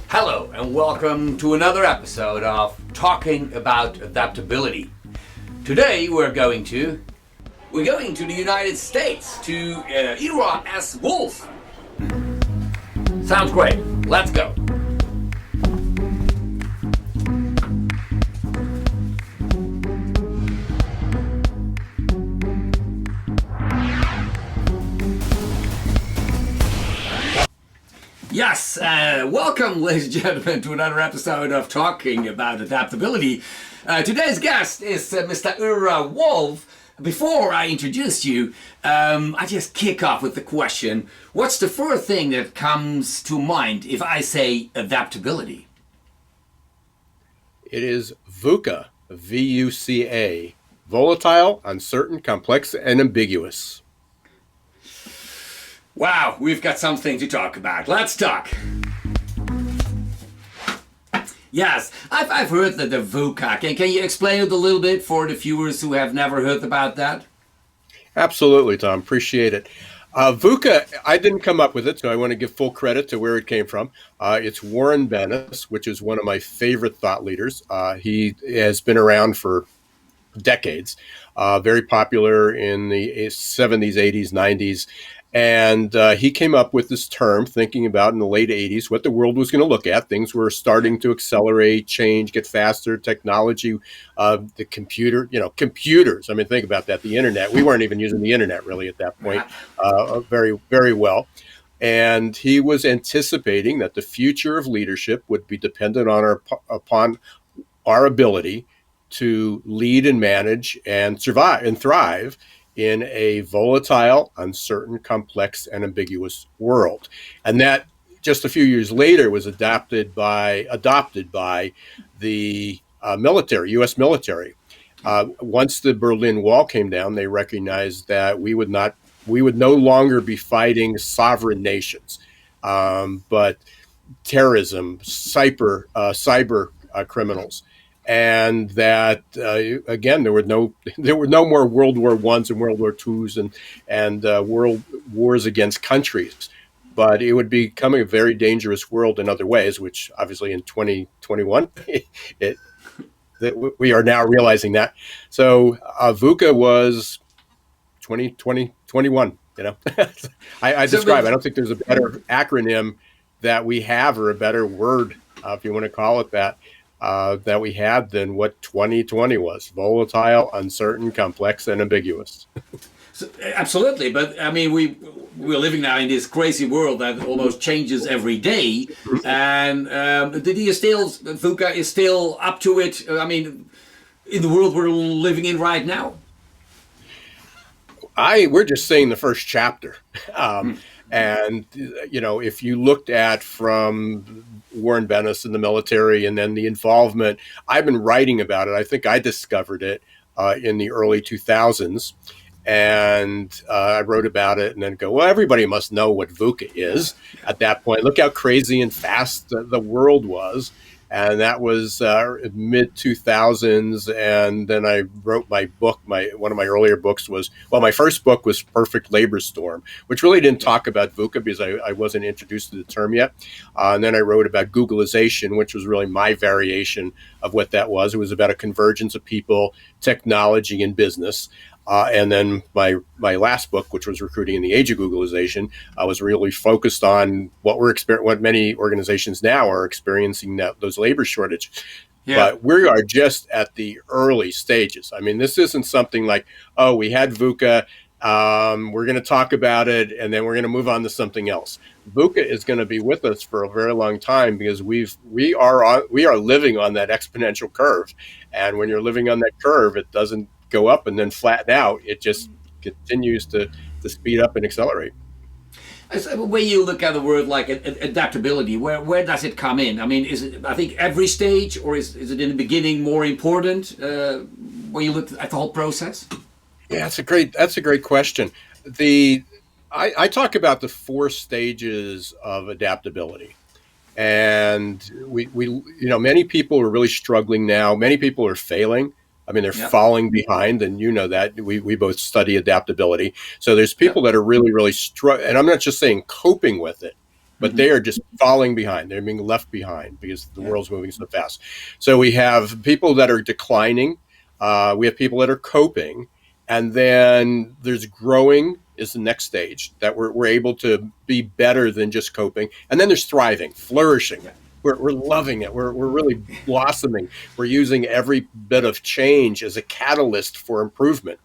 Hello and welcome to another episode of Talking About Adaptability. Today we're going to the United States to era as Wolfe. Sounds great. Let's go. Yes, welcome, ladies and gentlemen, to another episode of Talking About Adaptability. Today's guest is Mr. Wolfe. Before I introduce you, I just kick off with the question, what's the first thing that comes to mind if I say adaptability? It is VUCA, VUCA, volatile, uncertain, complex, and ambiguous. Wow, we've got something to talk about. Let's talk. Yes, I've heard that the VUCA. Can you explain it a little bit for the viewers who have never heard about that? Absolutely, Tom. Appreciate it. VUCA, I didn't come up with it, so I want to give full credit to where it came from. It's Warren Bennis, which is one of my favorite thought leaders. He has been around for decades, very popular in the 70s, 80s, 90s. And he came up with this term, thinking about in the late 80s what the world was going to look at. Things were starting to accelerate, change, get faster, technology, the computer, computers. I mean, think about that, the internet. We weren't even using the internet really at that point very, very well. And he was anticipating that the future of leadership would be dependent upon our ability to lead and manage and survive and thrive in a volatile, uncertain, complex, and ambiguous world. And that just a few years later was adopted by the military, U.S. military. Once the Berlin Wall came down, they recognized that we would no longer be fighting sovereign nations, but terrorism, cyber criminals. And that again, there were no more World War I's and World War II's and world wars against countries, but it would be becoming a very dangerous world in other ways. Which obviously in 2021, we are now realizing that. So VUCA was 2021. I describe. I don't think there's a better acronym that we have or a better word, if you want to call it that. That we had than what 2020 was: volatile, uncertain, complex, and ambiguous. So, absolutely, but I mean, we're living now in this crazy world that almost changes every day. And VUCA is still up to it. I mean, in the world we're living in right now. We're just saying the first chapter. And, if you looked at from Warren Bennis in the military and then the involvement, I've been writing about it. I think I discovered it in the early 2000s. And I wrote about it and then go, well, everybody must know what VUCA is at that point. Look how crazy and fast the world was. And that was mid 2000s. And then I wrote my book. One of my earlier books my first book was Perfect Labor Storm, which really didn't talk about VUCA because I wasn't introduced to the term yet. And then I wrote about Googleization, which was really my variation of what that was. It was about a convergence of people, technology, and business. And then my last book, which was Recruiting in the Age of Googleization, was really focused on what many organizations now are experiencing, those labor shortages. Yeah. But we are just at the early stages. I mean, this isn't something like, oh, we had VUCA, we're going to talk about it, and then we're going to move on to something else. VUCA is going to be with us for a very long time because we are living on that exponential curve, and when you're living on that curve, it doesn't go up and then flatten out. It just continues to speed up and accelerate. When you look at the word like adaptability, where does it come in? I mean, is it, I think, every stage, or is it in the beginning more important when you look at the whole process? Yeah, that's a great question. I talk about the 4 stages of adaptability. And we many people are really struggling now. Many people are failing. I mean, they're falling behind, and that we both study adaptability. So there's people that are really, really struggling, and I'm not just saying coping with it, but they are just falling behind. They're being left behind because the world's moving so fast. So we have people that are declining. We have people that are coping. And then there's growing is the next stage that we're able to be better than just coping. And then there's thriving, flourishing. We're loving it. We're really blossoming. We're using every bit of change as a catalyst for improvement.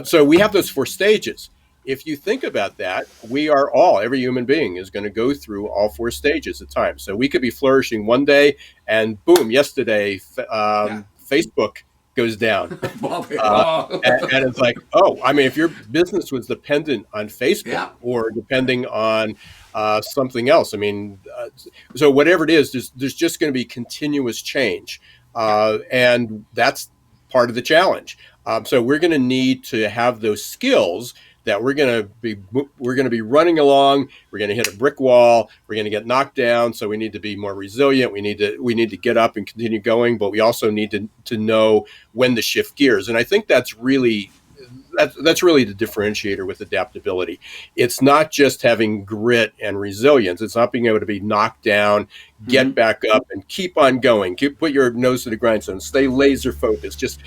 So we have those 4 stages. If you think about that, every human being is going to go through all 4 stages at times. So we could be flourishing one day and boom, yesterday, Facebook goes down. And it's like, if your business was dependent on Facebook or depending on something else, so whatever it is, there's just going to be continuous change. And that's part of the challenge. So we're going to need to have those skills that we're going to be running along. We're going to hit a brick wall. We're going to get knocked down. So we need to be more resilient. We need to get up and continue going. But we also need to know when to shift gears. And I think that's really the differentiator with adaptability. It's not just having grit and resilience. It's not being able to be knocked down, get back up, and keep on going. Put your nose to the grindstone. Stay laser focused. Just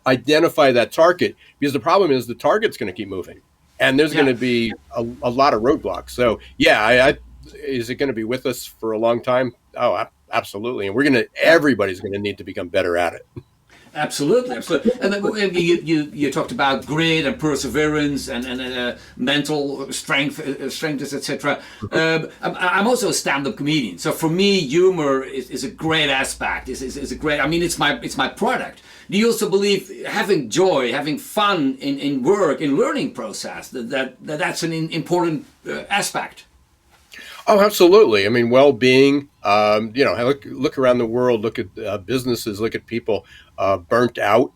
identify that target, because the problem is the target's going to keep moving and there's going to be a lot of roadblocks. So is it going to be with us for a long time? Oh, absolutely. And everybody's going to need to become better at it. Absolutely. And then you talked about grit and perseverance and mental strength, etc. I'm also a stand-up comedian, so for me, humor is a great aspect. Is a great. It's my product. Do you also believe having joy, having fun in work, in learning process, that's an important aspect? Oh, absolutely. Well-being. Look around the world. Look at businesses. Look at people burnt out,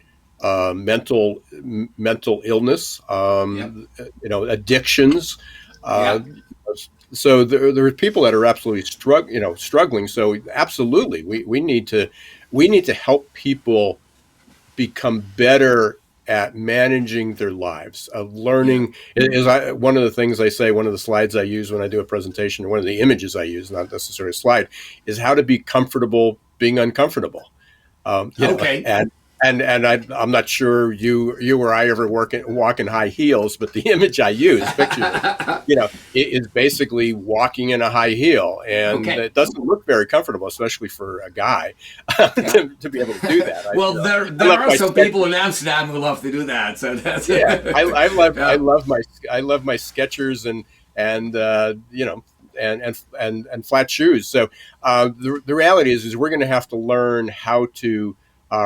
mental illness. Addictions. So there are people that are absolutely struggling. So absolutely, we need to help people become better at managing their lives, of learning. One of the things I say, one of the slides I use when I do a presentation, or one of the images I use, not necessarily a slide, is how to be comfortable being uncomfortable. And I'm not sure you or I ever walk in high heels, but the image I use, is basically walking in a high heel, and it doesn't look very comfortable, especially for a guy, to be able to do that. There are some people in Amsterdam who love to do that. So that's I love my Skechers and flat shoes. So the reality is we're going to have to learn how to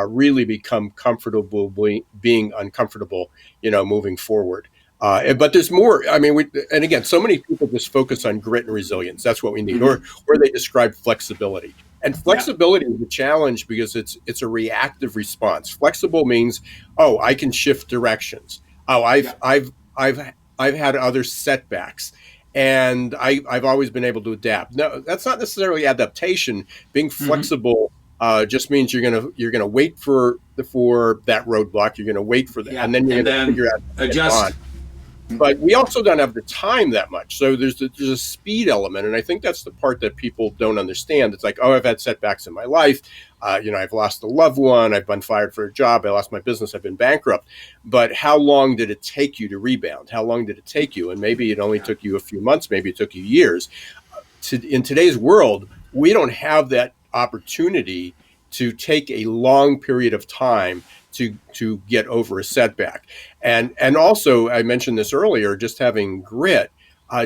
really become comfortable being uncomfortable, moving forward. But there's more. And again, so many people just focus on grit and resilience. That's what we need, or they describe flexibility. And flexibility is a challenge because it's a reactive response. Flexible means, I can shift directions. I've had other setbacks, and I've always been able to adapt. No, that's not necessarily adaptation. Being flexible just means you're gonna wait for that roadblock. You're gonna wait for that, and then you're gonna figure out how to adjust. On. But we also don't have the time that much. So there's a speed element, and I think that's the part that people don't understand. It's like, I've had setbacks in my life. I've lost a loved one. I've been fired for a job. I lost my business. I've been bankrupt. But how long did it take you to rebound? How long did it take you? And maybe it only took you a few months. Maybe it took you years. In today's world, we don't have that opportunity to take a long period of time to get over a setback. And also, I mentioned this earlier, just having grit,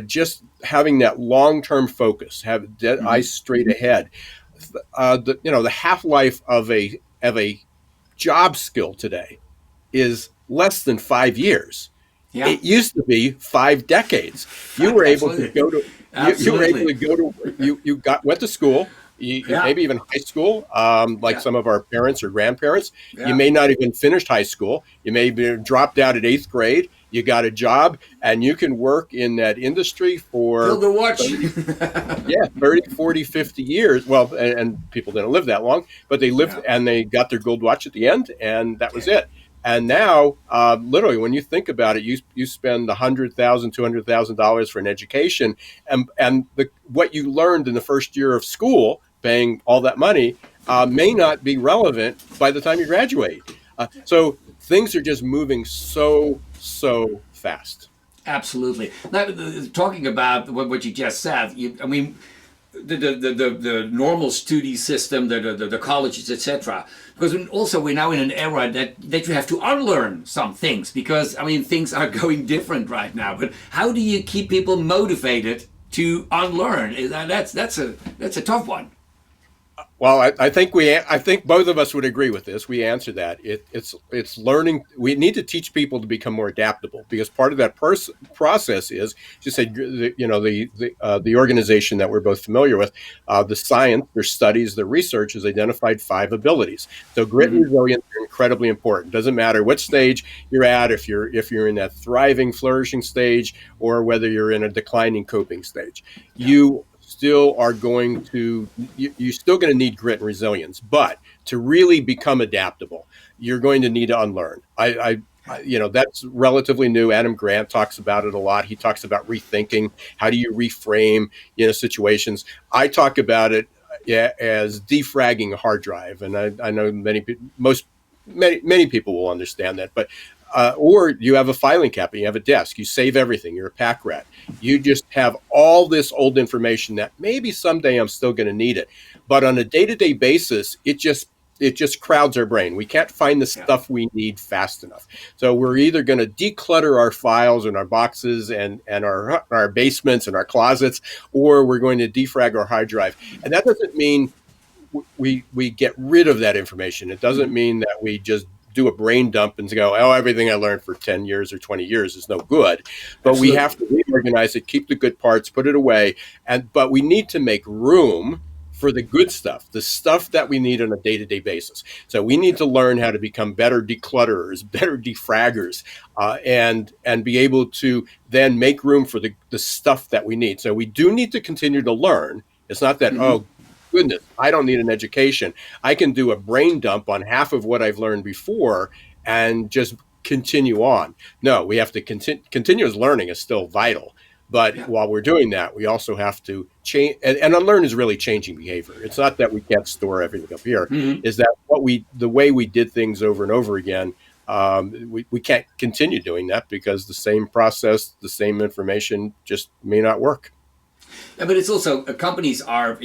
just having that long-term focus, have dead eyes straight ahead. The half-life of a job skill today is less than 5 years. Yeah. It used to be 5 decades. You were able to go to went to school. Maybe even high school, some of our parents or grandparents. You may not even finished high school. You may be dropped out at 8th grade. You got a job, and you can work in that industry for 30, 40, 50 years. Well, and people didn't live that long, but they lived and they got their gold watch at the end, and that was it. And now, literally, when you think about it, you spend $100,000, $200,000 for an education, and what you learned in the first year of school, paying all that money, may not be relevant by the time you graduate. So things are just moving so fast. Absolutely. Now, talking about what you just said, I mean, the normal study system, the colleges, etc. Because also we're now in an era that you have to unlearn some things because I mean things are going different right now. But how do you keep people motivated to unlearn? That's a tough one. Well, I think both of us would agree with this. We answer that it's learning. We need to teach people to become more adaptable because part of that process is just said the organization that we're both familiar with, the science, their studies, their research has identified 5 abilities. So grit and resilience are incredibly important. Doesn't matter what stage you're at, if you're in that thriving, flourishing stage, or whether you're in a declining coping stage, you still are going to you're still going to need grit and resilience, but to really become adaptable you're going to need to unlearn. That's relatively new. Adam Grant talks about it a lot. He talks about rethinking. How do you reframe situations? I talk about it as defragging a hard drive, and I know many people will understand that, but or you have a filing cabinet, you have a desk, you save everything, you're a pack rat. You just have all this old information that maybe someday I'm still going to need it. But on a day-to-day basis, it just crowds our brain. We can't find the stuff we need fast enough. So we're either going to declutter our files and our boxes and our basements and our closets, or we're going to defrag our hard drive. And that doesn't mean we get rid of that information. It doesn't mean that we just do a brain dump and go, oh, everything I learned for 10 years or 20 years is no good. But Absolutely. We have to reorganize it, keep the good parts, put it away. But we need to make room for the good stuff, the stuff that we need on a day-to-day basis. So we need to learn how to become better declutterers, better defraggers, and be able to then make room for the stuff that we need. So we do need to continue to learn. It's not that, oh, goodness, I don't need an education. I can do a brain dump on half of what I've learned before and just continue on. No, we have to continuous learning is still vital. But while we're doing that, we also have to change. And unlearn is really changing behavior. It's not that we can't store everything up here. Is that the way we did things over and over again, we can't continue doing that because the same process, the same information just may not work. Yeah, but it's also companies are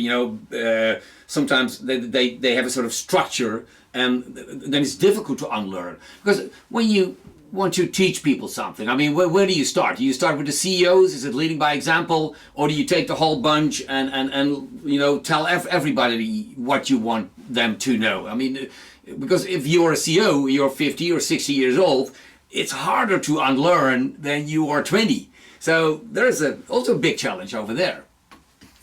sometimes they have a sort of structure, and then it's difficult to unlearn because when you want to teach people something, I mean, where do you start? Do you start with the CEOs? Is it leading by example, or do you take the whole bunch and tell everybody what you want them to know? I mean, because if you're a CEO, you're 50 or 60 years old, it's harder to unlearn than you are 20. So there's also a big challenge over there.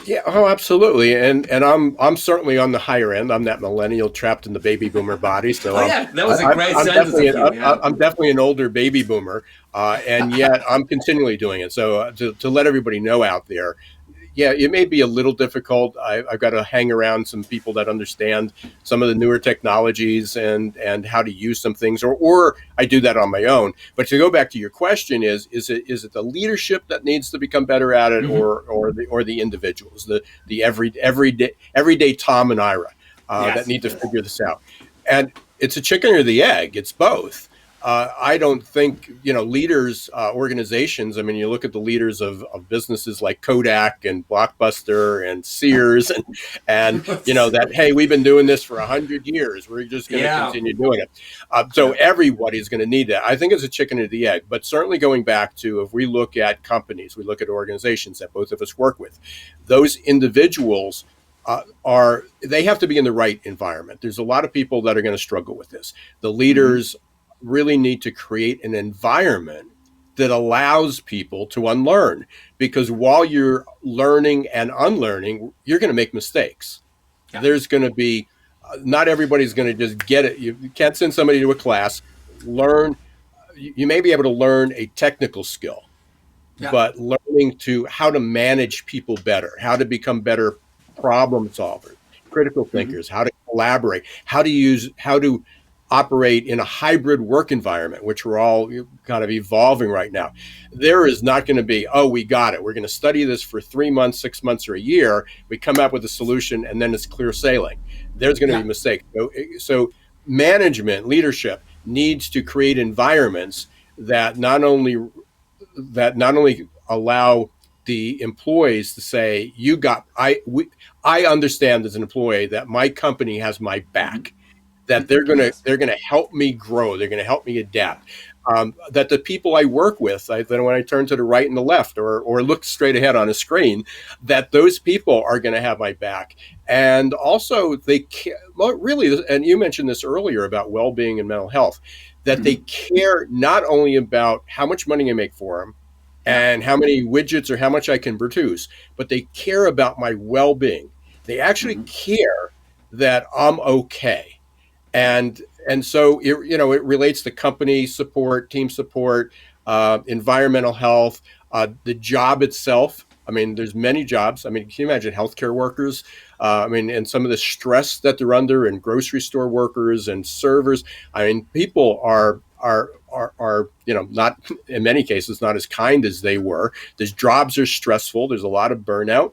Yeah, oh, absolutely, and I'm certainly on the higher end. I'm that millennial trapped in the baby boomer body. So that was a great sentence of you. I'm definitely an older baby boomer, and yet I'm continually doing it. So to let everybody know out there, yeah, it may be a little difficult. I've got to hang around some people that understand some of the newer technologies and how to use some things, or I do that on my own. But to go back to your question, is it the leadership that needs to become better at it, or the individuals, the everyday Tom and Ira that need to figure this out? And it's a chicken or the egg. It's both. I don't think, leaders, organizations, I mean, you look at the leaders of businesses like Kodak and Blockbuster and Sears and that, hey, we've been doing this for 100 years. We're just going to continue doing it. So everybody's going to need that. I think it's a chicken or the egg, but certainly going back to, if we look at companies, we look at organizations that both of us work with, those individuals they have to be in the right environment. There's a lot of people that are going to struggle with this. The leaders really need to create an environment that allows people to unlearn, because while you're learning and unlearning, you're going to make mistakes. There's going to be not everybody's going to just get it. You can't send somebody to a class, learn. You may be able to learn a technical skill, but learning to how to manage people better, how to become better problem solvers, critical thinkers, how to collaborate, how to operate in a hybrid work environment, which we're all kind of evolving right now. There is not going to be, oh, we got it. We're going to study this for 3 months, 6 months, or a year. We come up with a solution, and then it's clear sailing. There's going to be mistakes. So management, leadership needs to create environments that not only allow the employees to say, I understand as an employee that my company has my back, that they're gonna help me grow, they're gonna help me adapt. That the people I work with, then when I turn to the right and the left, or look straight ahead on a screen, that those people are going to have my back. And also, really, and you mentioned this earlier about well-being and mental health, that they care not only about how much money I make for them and how many widgets or how much I can produce, but they care about my well-being. They actually care that I'm okay. And so it relates to company support, team support, environmental health, the job itself. I mean, there's many jobs. I mean, can you imagine healthcare workers? And some of the stress that they're under, and grocery store workers and servers. I mean, people are not, in many cases, not as kind as they were. These jobs are stressful. There's a lot of burnout.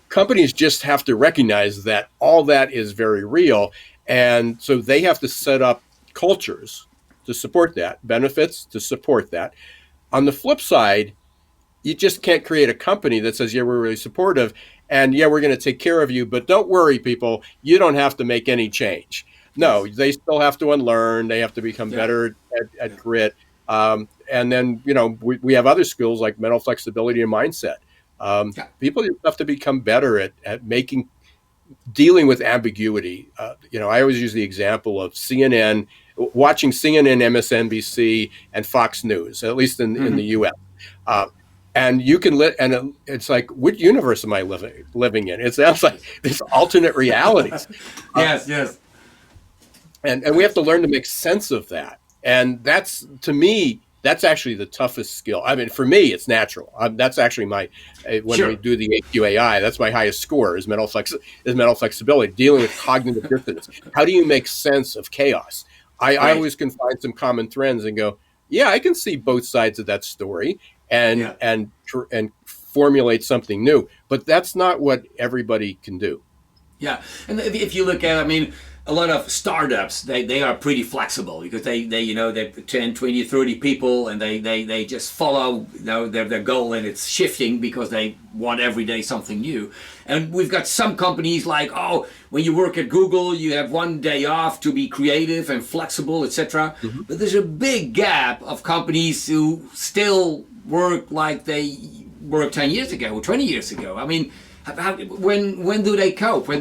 Companies just have to recognize that all that is very real. And so they have to set up cultures to support that, benefits to support that. On the flip side, you just can't create a company that says, yeah, we're really supportive, and yeah, we're going to take care of you, but don't worry, people, you don't have to make any change. No, they still have to unlearn. They have to become better at grit. And then, we have other skills like mental flexibility and mindset. People have to become better at dealing with ambiguity. I always use the example of watching CNN, MSNBC, and Fox News, at least in the U.S. And you can and it's like, what universe am I living in? It sounds like there's alternate realities. Yes. And we have to learn to make sense of that. And that's, to me, that's actually the toughest skill. I mean, for me, it's natural. That's actually we do the AQAI, that's my highest score is mental flexibility, dealing with cognitive dissonance. How do you make sense of chaos? I always can find some common threads and go, yeah, I can see both sides of that story and formulate something new. But that's not what everybody can do. Yeah. And if you look at, a lot of startups, they are pretty flexible because they're 10, 20, 30 people, and they just follow their goal, and it's shifting because they want every day something new. And we've got some companies like, when you work at Google, you have one day off to be creative and flexible, etc. But there's a big gap of companies who still work like they worked 10 years ago or 20 years ago. When do they cope? How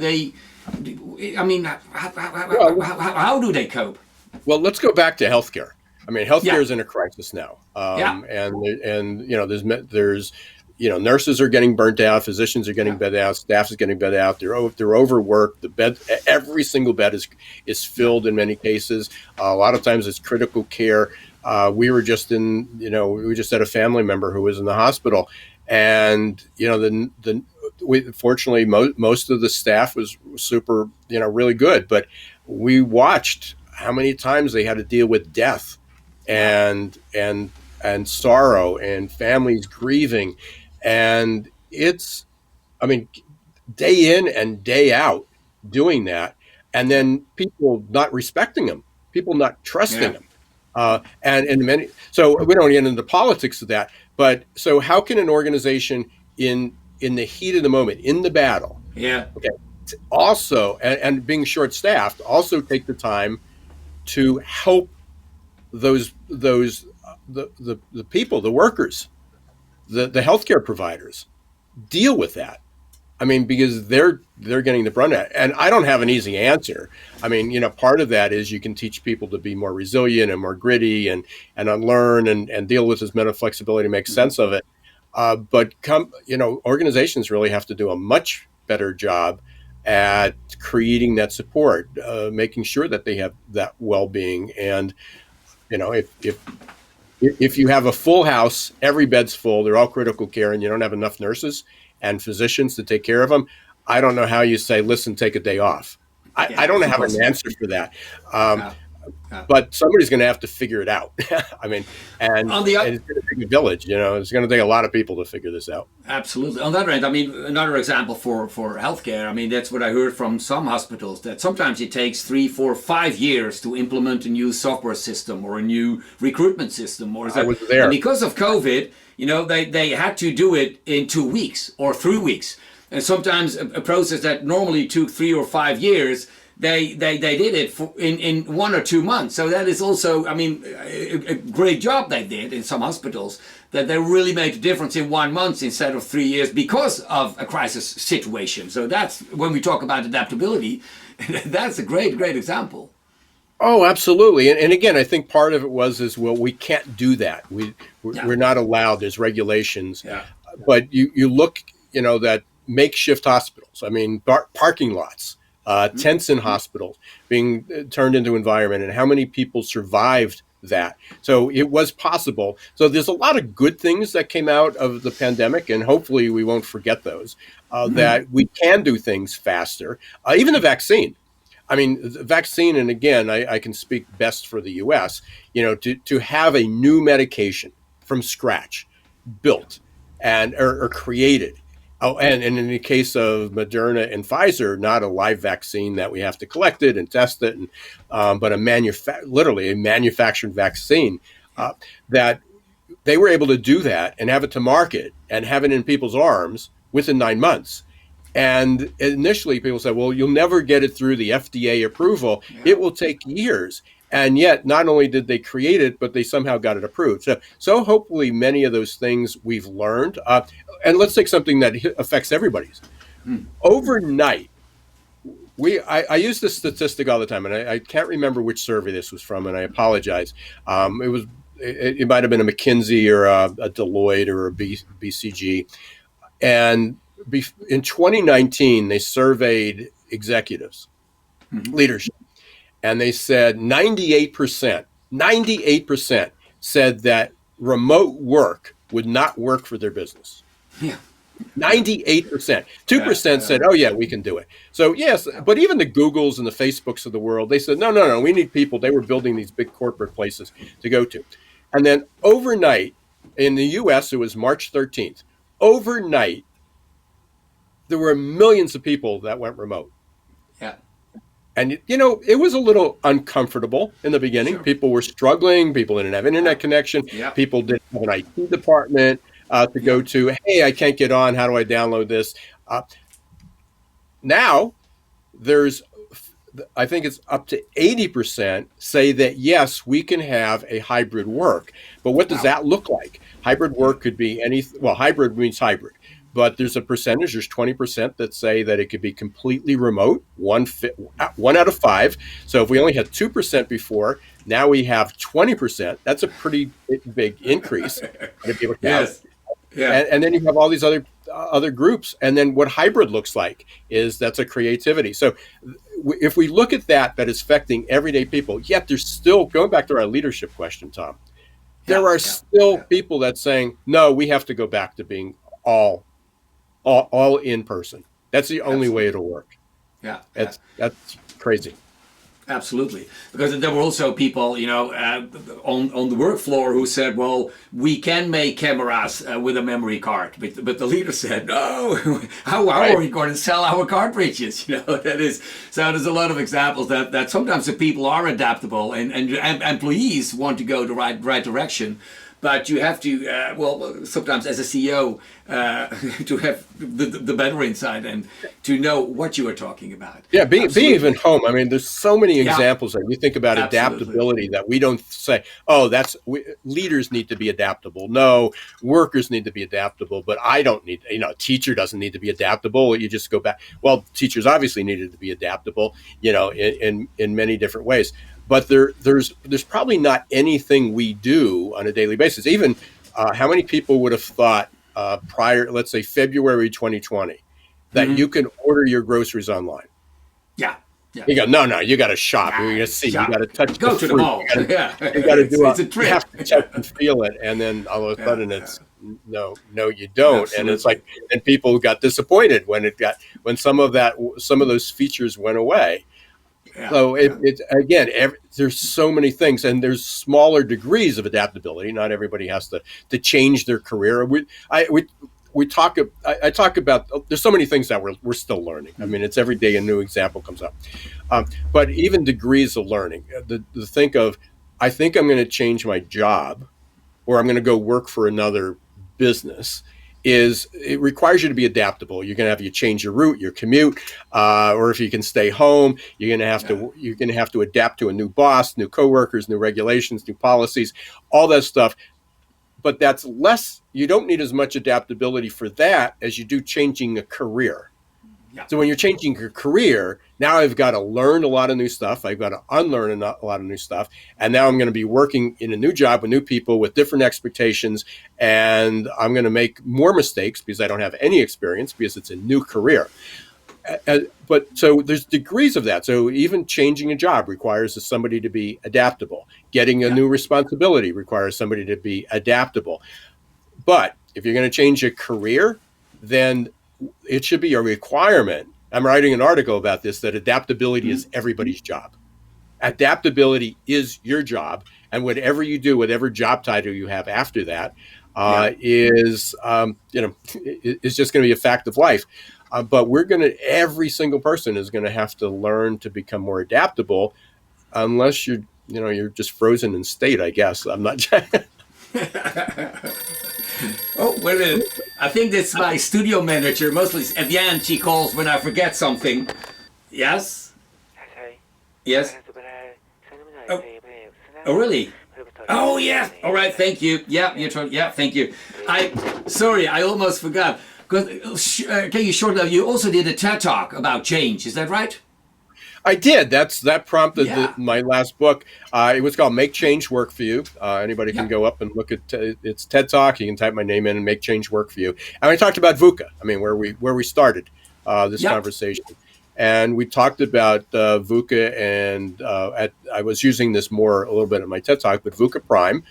do they cope? Well, let's go back to healthcare. Healthcare is in a crisis now, and there's nurses are getting burnt out, physicians are getting burnt out, staff is getting burnt out. They're overworked. Every single bed is filled in many cases. A lot of times it's critical care. We just had a family member who was in the hospital, and fortunately, most of the staff was super, really good. But we watched how many times they had to deal with death and sorrow and families grieving. And it's, day in and day out doing that. And then people not respecting them, people not trusting them. So we don't get into politics of that. But so how can an organization in the heat of the moment, in the battle, also, and being short-staffed, also take the time to help the people, the workers, the healthcare providers deal with that? Because they're getting the brunt of it. And I don't have an easy answer. Part of that is you can teach people to be more resilient and more gritty and unlearn and deal with this mental flexibility, make sense of it. But organizations really have to do a much better job at creating that support, making sure that they have that well-being. And if you have a full house, every bed's full, they're all critical care, and you don't have enough nurses and physicians to take care of them, I don't know how you say, listen, take a day off. Yeah, I don't it's have an impossible. answer for that. Um, Yeah. Yeah. but somebody's going to have to figure it out. I mean, On the and it's going to take a village. It's going to take a lot of people to figure this out. Absolutely. On the other hand, I mean, another example for healthcare. I mean, that's what I heard from some hospitals that sometimes it takes 3, 4, 5 years to implement a new software system or a new recruitment system, or I so. was And there. because of COVID, they had to do it in 2 weeks or 3 weeks. And sometimes a process that normally took 3 or 5 years, they did it in 1 or 2 months. So that is also, I mean, a great job they did in some hospitals, that they really made a difference in 1 month instead of 3 years because of a crisis situation. So that's when we talk about adaptability. That's a great example. Oh, absolutely. And again, I think part of it is, well, we can't do that. Yeah, We're not allowed. There's regulations. yeah, But you look, that makeshift hospitals. I mean, parking lots, tents in hospitals being turned into environment, and how many people survived that. So it was possible. So there's a lot of good things that came out of the pandemic, and hopefully we won't forget those, that we can do things faster. Even the vaccine. I mean, the vaccine, and again, I can speak best for the U.S., to have a new medication from scratch built and or created. Oh, and in the case of Moderna and Pfizer, not a live vaccine that we have to collect it and test it, but literally a manufactured vaccine, yeah, that they were able to do that and have it to market and have it in people's arms within 9 months. And initially, people said, well, you'll never get it through the FDA approval. yeah. It will take years. And yet, not only did they create it, but they somehow got it approved. So hopefully, many of those things we've learned. And let's take something that affects everybody's. Overnight, I use this statistic all the time, and I can't remember which survey this was from, and I apologize. It might have been a McKinsey or a Deloitte or a BCG. And in 2019, they surveyed executives, leadership, and they said 98% said that remote work would not work for their business. Yeah. 98%. Yeah, 2% said, oh, yeah, we can do it. So, yes, but even the Googles and the Facebooks of the world, they said, no, we need people. They were building these big corporate places to go to. And then overnight, in the U.S., it was March 13th. Overnight, there were millions of people that went remote. yeah, And, it was a little uncomfortable in the beginning. sure. People were struggling. People didn't have internet connection. Yeah, People didn't have an IT department to go to. Hey, I can't get on. How do I download this? Now, I think it's up to 80% say that, yes, we can have a hybrid work. But what does wow. that look like? Hybrid work could be hybrid means hybrid. But there's 20% that say that it could be completely remote, one out of 5. So if we only had 2% before, now we have 20%. That's a pretty big increase. Yes. Yeah. And then you have all these other groups. And then what hybrid looks like is that's a creativity. So if we look at that is affecting everyday people, yet there's still, going back to our leadership question, Tom, there are still people that saying, no, we have to go back to being all in person. That's the only way it'll work. Yeah. That's crazy. Absolutely, because there were also people, on the work floor who said, "Well, we can make cameras with a memory card," but the leader said, "No, how are we going to sell our cartridges?" That is. So there's a lot of examples that sometimes the people are adaptable and employees want to go the right direction. But you have to, sometimes as a CEO, to have the better insight and to know what you are talking about. Yeah, being even home. I mean, there's so many examples that you think about adaptability that we don't say, oh, leaders need to be adaptable. No, workers need to be adaptable, but I don't need, a teacher doesn't need to be adaptable. You just go back. Well, teachers obviously needed to be adaptable, in many different ways. But there's probably not anything we do on a daily basis. Even how many people would have thought prior, let's say February 2020, that you can order your groceries online? Yeah. Yeah. You go, no, you got to shop. You got to see. You got to touch. Go to the mall. You got to do it's a trip. You have to touch and feel it, and then all of a sudden it's no, you don't. Absolutely. And it's like, and people got disappointed when some of those features went away. Yeah. So Yeah. it again, there's so many things, and there's smaller degrees of adaptability. Not everybody has to change their career. We talk. I talk about. There's so many things that we're still learning. I mean, it's every day a new example comes up. But even degrees of learning, the think of, I think I'm going to change my job, or I'm going to go work for another business, it requires you to be adaptable. You're going to have you change your route, your commute, or if you can stay home, you're going to have to adapt to a new boss, new coworkers, new regulations, new policies, all that stuff. But that's less. You don't need as much adaptability for that as you do changing a career. Yeah. So when you're changing your career, now I've got to learn a lot of new stuff. I've got to unlearn a lot of new stuff. And now I'm going to be working in a new job with new people with different expectations. And I'm going to make more mistakes because I don't have any experience, because it's a new career. But so there's degrees of that. So even changing a job requires somebody to be adaptable. Getting a new responsibility requires somebody to be adaptable. But if you're going to change a career, then it should be a requirement. I'm writing an article about this, that adaptability is everybody's job. Adaptability is your job. And whatever you do, whatever job title you have after that, is just going to be a fact of life. But every single person is going to have to learn to become more adaptable, unless you're just frozen in state, I guess. I'm not. Oh, wait a minute. I think that's my studio manager. Mostly at the end, she calls when I forget something. Yes? Yes? Oh, oh really? Oh, yeah. All right, thank you. Yeah, thank you. Sorry, I almost forgot. Can you shorten up? You also did a TED Talk about change. Is that right? I did. That prompted my last book. It was called "Make Change Work for You." Anybody can go up and look at it's TED Talk. You can type my name in and "Make Change Work for You." And I talked about VUCA. I mean, where we started this conversation, and we talked about VUCA, and I was using this a little bit in my TED Talk, but VUCA Prime.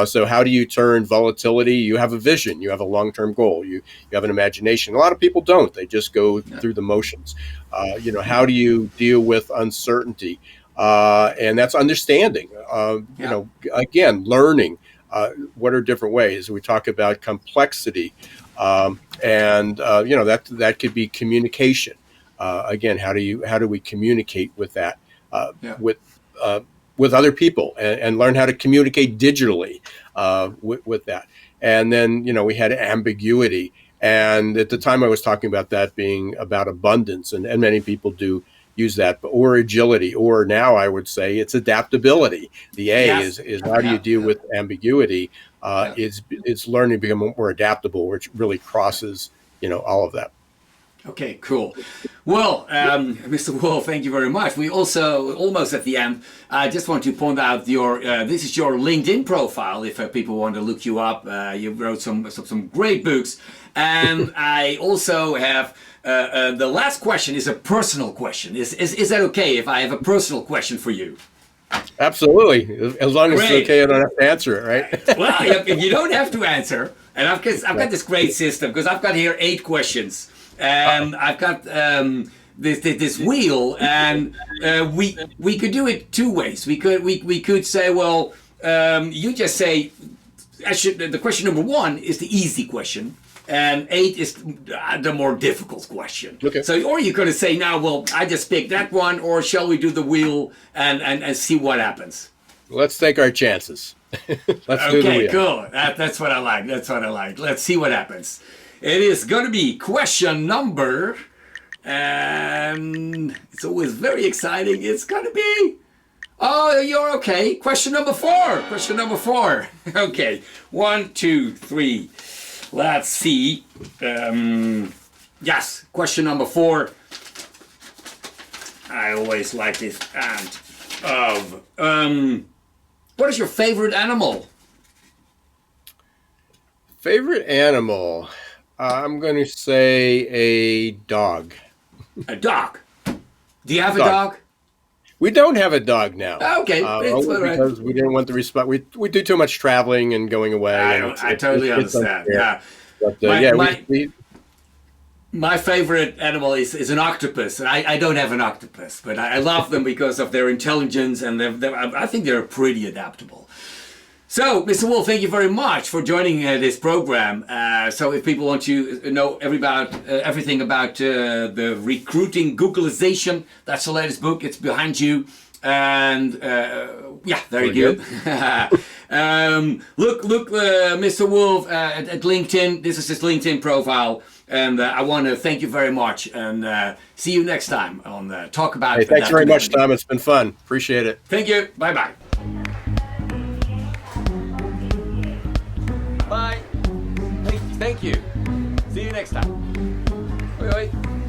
So how do you turn volatility? You have a vision. You have a long-term goal. You have an imagination. A lot of people don't. They just go through the motions. How do you deal with uncertainty? And that's understanding. Again, learning. What are different ways? We talk about complexity, that could be communication. Again, how do we communicate with that with other people, and learn how to communicate digitally with that? And then we had ambiguity. And at the time I was talking about that being about abundance, and many people do use that, or agility, or now I would say it's adaptability. The A is how do you deal with ambiguity? It's learning to become more adaptable, which really crosses, all of that. Okay, cool. Well, Mr. Wolfe, thank you very much. We also, almost at the end, I just want to point out this is your LinkedIn profile. If people want to look you up, you wrote some great books. And I also have, the last question is a personal question. Is that okay if I have a personal question for you? Absolutely. As long as it's okay, I don't have to answer it, right? Well, you don't have to answer. And I've got this great system, because I've got here 8 questions. And I've got this wheel, and we could do it 2 ways. We could say, well, you just say, the question number 1 is the easy question, and 8 is the more difficult question. Okay. So, or you could say, now, well, I just picked that one, or shall we do the wheel and see what happens? Let's take our chances. Let's do the wheel. Cool. That's what I like. Let's see what happens. It is going to be question number, and it's always very exciting. It's going to be, oh, you're okay. Question number 4. Okay. 1, 2, 3. Let's see. Yes, question number 4. I always like this. What is your favorite animal? Favorite animal? I'm going to say a dog. A dog? Do you have a dog? We don't have a dog now. Okay. Because we didn't want the response. We do too much traveling and going away. I totally understand. Yeah. But, My favorite animal is an octopus. I don't have an octopus, but I love them because of their intelligence, and I think they're pretty adaptable. So, Mr. Wolfe, thank you very much for joining this program. So if people want to know everything about the recruiting Googleization, that's the latest book. It's behind you. And yeah, very good. Look, Mr. Wolfe at LinkedIn. This is his LinkedIn profile. And I want to thank you very much, and see you next time on Talk About. Hey, thanks very much, Tom. It's been fun. Appreciate it. Thank you. Bye-bye. Bye. Thank you. See you next time. Oi, oi.